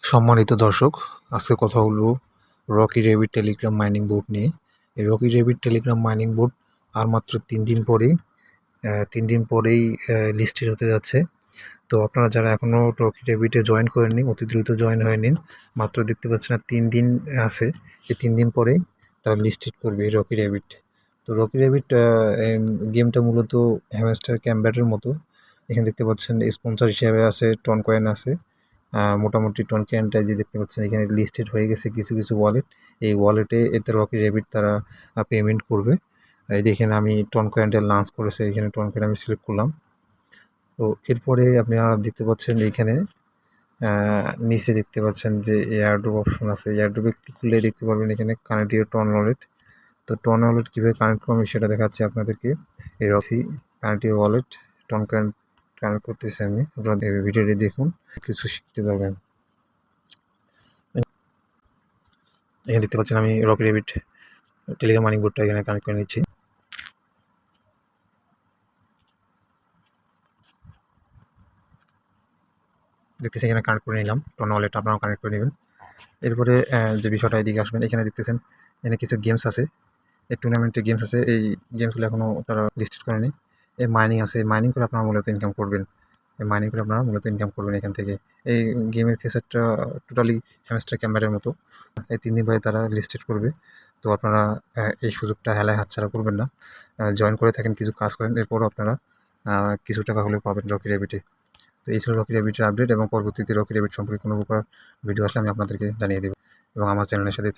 সম্মানিত দর্শক, আজকে কথা বলবো rocky rabbit telegram mining board নিয়ে। এই rocky rabbit telegram mining board আর মাত্র 3 দিন পরেই লিস্টেড হতে যাচ্ছে। তো আপনারা যারা এখনও রকি রেবিটে জয়েন করেননি, অতি দ্রুত জয়েন হয়ে নিন। মাত্র দেখতে পাচ্ছেন আর 3 দিন আছে, এই 3 দিন পরেই তারা লিস্টেড করবে এই রকি রেবিট। তো রকি রেবিট গেমটা মূলত হ্যামস্টার ক্যাম্ব্যাটের মতো। এখানে দেখতে পাচ্ছেন স্পন্সর হিসেবে আছে টন কয়েন আছে। মোটামুটি টন কয়েনটা যে দেখতে পাচ্ছেন এখানে লিস্টেড হয়ে গেছে কিছু কিছু ওয়ালেট। এই ওয়ালেটে এতে রকি রেবিট তারা পেমেন্ট করবে। এই দেখেন আমি টন কয়েনটা লঞ্চ করেছে, এখানে টন কয়েন আমি সিলেক্ট করলাম। তো এরপরে আপনারা দেখতে পাচ্ছেন এইখানে নিচে দেখতে পাচ্ছেন যে এয়ারড্রপ অপশন আছে। এয়ারড্রপে ক্লিক করলে দেখতে পারবেন এখানে কানেক্ট ইউর টন ওয়ালেট। তো টন ওয়ালেট কীভাবে কানেক্ট করবেন সেটা দেখাচ্ছি আপনাদেরকে। এই রকি connect your wallet Ton coin connect করতেছি আমি, আপনারা ভিডিওটি দেখুন, কিছু শিখতে পারবেন। এখানে দেখতে পাচ্ছেন আমি রকি রেবিট টেলিগ্রাম মাইনিং বোর্ডটা এখানে কানেক্ট করে নিচ্ছি। দেখতেছি এখানে কানেক্ট করে নিলাম, টন ওয়ালেট আপনারাও কানেক্ট করে নেবেন। এরপরে যে বিষয়টা এদিকে আসবেন, এখানে দেখতেছেন এখানে কিছু গেমস আছে, এই টুর্নামেন্টের গেমস আছে। এই গেমসগুলো এখনও তারা লিস্টেড করেনি। এই মাইনিং আছে, মাইনিং করে আপনারা মূলত ইনকাম করবেন। এখান থেকে। এই গেমের ফিচারটা টোটালি হ্যামস্টার ক্যাম্বারের মতো। এই 3 দিন পরে তারা লিস্টেড করবে। তো আপনারা এই সুযোগটা হেলায় হাতছাড়া করবেন না। জয়েন করে থাকেন, কিছু কাজ করেন, এরপরও আপনারা কিছু টাকা হলেও পাবেন রকি রেবিটে। তো এই ছিল রকি রেবিটের আপডেট, এবং পরবর্তীতে রকি রেবিট সম্পর্কে কোনো প্রকার ভিডিও আসলে আমি আপনাদেরকে জানিয়ে দেবো, এবং আমার চ্যানেলের সাথে